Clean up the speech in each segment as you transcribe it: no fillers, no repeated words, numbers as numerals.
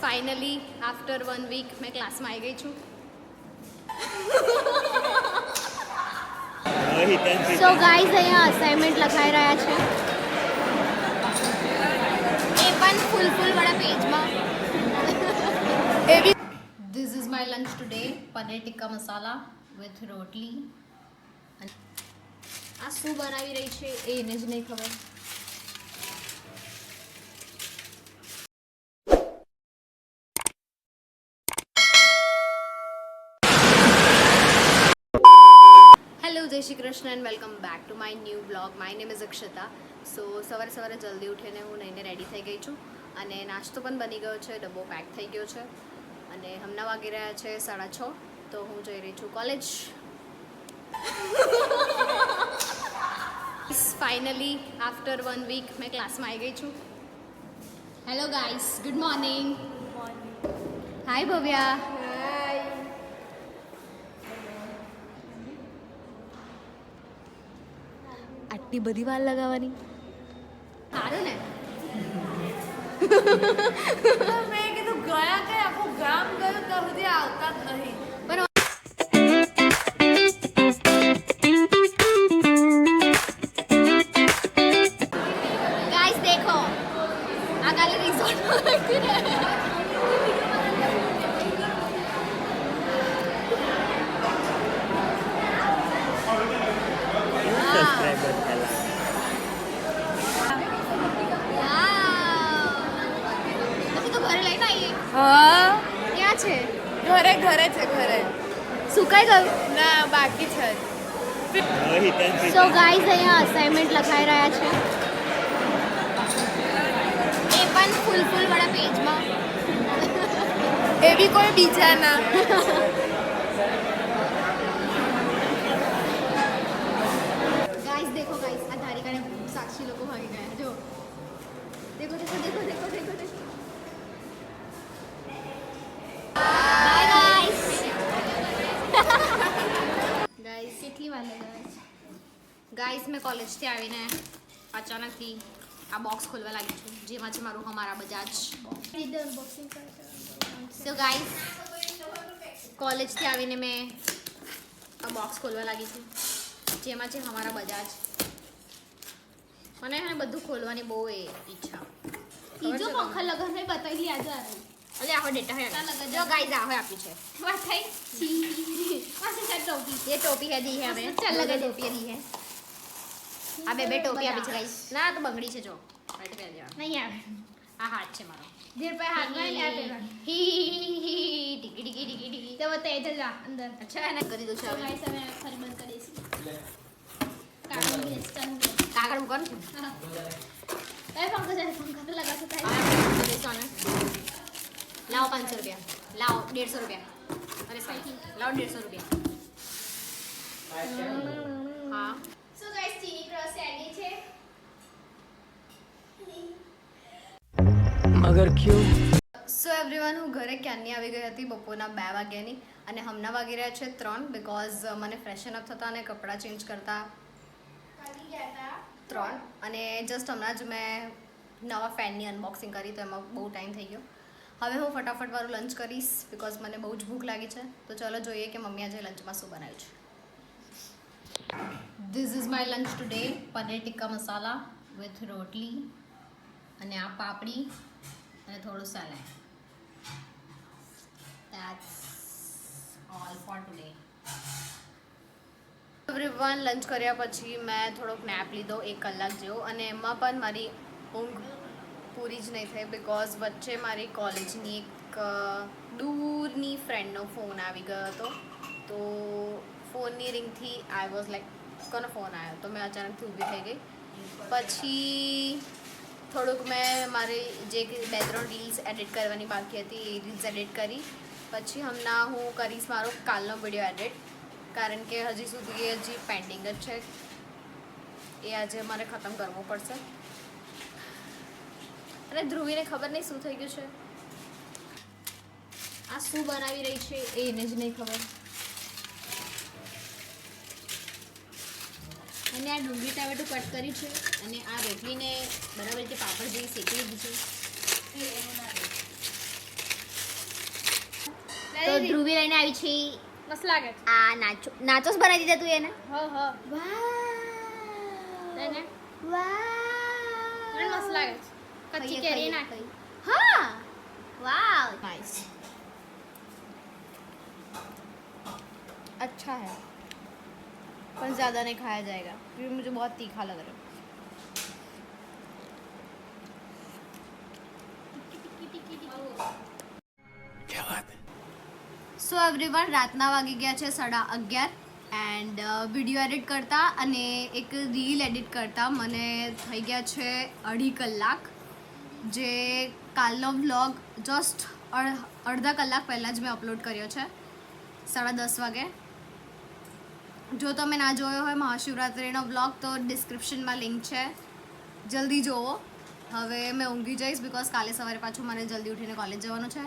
Finally after 1 week મેં ક્લાસમાં આવી ગઈ છું. સો ગાઈઝ અહીંયા અસાઇનમેન્ટ લખાઈ રહ્યા છે, એ પણ ફૂલ વાળા પેજમાં. This is my lunch today, paneer tikka masala with રોટલી. આ શું બનાવી રહી છે એ એને જ નહીં ખબર. હેલો, જય Shri Krishna and welcome back to my new blog. My name is Akshata. So સવારે જલ્દી ઉઠીને હું નહીને રેડી થઈ ગઈ છું અને નાસ્તો પણ બની ગયો છે, ડબ્બો પેક થઈ ગયો છે અને હમણાં વાગી રહ્યા છે 6:30. તો હું જઈ રહી છું કોલેજ. ફાઇનલી આફ્ટર 1 વીક મેં ક્લાસમાં આવી ગઈ છું. Hello guys, good morning. Hi Bhavya. આટલી બધી વાર લગાવવાની? સારું ને. મેં કીધું ગયા કે આખું ગામ ગયું ત્યાં સુધી આવતા જ નહીં. ગાઈસ દેખો, આ કાલે રિસોર્ટમાં હતી ને. હા, ક્યાં છે? ઘરે છે. સુકાઈ ગયું? ના, બાકી છે. સો ગાઈઝ અહીંયા અસાઇનમેન્ટ લખાઈ રહ્યા છે, એ પણ ફૂલ વાળા પેજમાં. એવી કોઈ બીજા ના. ગાઈઝ દેખો, ગાઈઝ આ ધારિકાને સાક્ષી લોકો ભાગી ગયા. જો દેખો. By guys. ગાઈઝ કેટલી વાર લગાવે છે? ગાઈઝ મેં કોલેજથી આવીને અચાનકથી આ બોક્સ ખોલવા લાગી છું, જેમાં છે મારું હમારા બજાજ. સો ગાઈઝ કોલેજથી આવીને મેં આ બોક્સ ખોલવા લાગી છું, જેમાં છે હમારા બજાજ. મને એને બધું ખોલવાની બહુ ઈચ્છા. ત્રીજો પંખા લગન મેં બતાવી આજે આવે. અલે આવો ડેટા હે. જો ગાઈઝ આવો આપ્યું છે. વાત થઈ પાછી છે ટોપી. ये टोपी है दी है हमें. चल लगा टोपी दी है. આ બે ટોપી આપી છે ગાઈસ. ના તો બંગડી છે જો. રાઈટ પહેરી દેવા. નહીં આવે. આ હાથ છે મારો. ધીર પે હાથ માં લે આપે. હી ટીકી. તો તે જ જા અંદર. અચ્છા એને કરી દો છે હવે. ગાઈસ અમે ફરી બંધ કરીશું. કાગળ બેસ્ટન. કાગળ મૂકો ને. હા. એ પંખા તો લગાતો થાય. લાવો 500 રૂપિયા. લાવો 150 રૂપિયા. અરે સાઈ લાવો 150 રૂપિયા. હા. સો ગાઈસ ચીની ક્રોસ એડી છે. મગર ક્યું? સો એવરીવન, હું ઘરે ક્યારની આવી ગઈ હતી બપોરના 2 વાગ્યાની અને હમણાં વાગી રહ્યા છે 3 બીકોઝ મને ફ્રેશન અપ થતા અને કપડાં ચેન્જ કરતા કાલી ગયા 3 અને જસ્ટ હમણાં જ મેં નવા ફેનની અનબોક્સિંગ કરી, તો એમાં બહુ ટાઈમ થઈ ગયો. હવે હું ફટાફટ મારું લંચ કરીશ બીકોઝ મને બહુ જ ભૂખ લાગી છે. તો ચલો જોઈએ કે મમ્મી આજે લંચમાં શું બનાવ્યું છે. This is my lunch today, paneer tikka masala with રોટલી અને આ પાપડી અને થોડું salad. That's all for today. Everyone, lunch કર્યા પછી મેં થોડોક નેપ લીધો 1 કલાક જેવો અને એમાં પણ મારી ઊંઘ પૂરી જ નહીં થઈ બીકોઝ વચ્ચે મારી કોલેજની એક દૂરની ફ્રેન્ડનો ફોન આવી ગયો હતો. તો ફોનની રિંગથી આઈ વોઝ લાઈક કોનો ફોન આવ્યો, તો મેં અચાનકથી ઊભી થઈ ગઈ. પછી થોડુંક મેં મારી જે 2-3 રીલ્સ એડિટ કરવાની બાકી હતી એ રીલ્સ એડિટ કરી. પછી હમણાં હું કરીશ મારો કાલનો વિડીયો એડિટ, કારણ કે હજી સુધી પેન્ડિંગ જ છે, એ આજે મારે ખતમ કરવો પડશે. અને ધ્રુવીને ખબર નહીં શું થઈ ગયું છે. આ શું બનાવી રહી છે એ એને જ નહીં ખબર. અને આ ડુંગળી ટામેટું કટ કરી છે અને આ રોટલીને બરાબર રીતે પાપડ જેવી શેકી લીધી છે. તો ધ્રુવી લઈને આવી છે મસ્ત લાગે છે આ નાચોસ બનાવી દીધા તું એને હ લઈને મને મસ્ત લાગે છે કચ્ચી કેરી નાખી हाँ वाह नाइस अच्छा है पर ज़्यादा नहीं खाया जाएगा क्योंकि मुझे बहुत तीखा लग रहा है સો એવરીવન રાતના વાગી ગયા છે 11:30 એન્ડ વિડીયો એડિટ કરતા અને એક રીલ એડિટ કરતા મને થઈ ગયા છે 2.5 કલાક જે કાલનો વ્લોગ જસ્ટ અડધા કલાક પહેલાં જ મેં અપલોડ કર્યો છે 10:30 વાગે જો તમે ના જોયો હોય મહાશિવરાત્રિનો વ્લોગ તો ડિસ્ક્રિપ્શનમાં લિંક છે જલ્દી જુઓ હવે મેં ઊંઘી જઈશ બિકોઝ કાલે સવારે પાછું મારે જલ્દી ઉઠીને કોલેજ જવાનું છે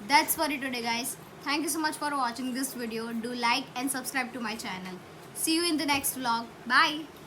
That's for it today, guys. Thank you so much for watching this video. Do like and subscribe to my channel. See you in the next vlog. Bye.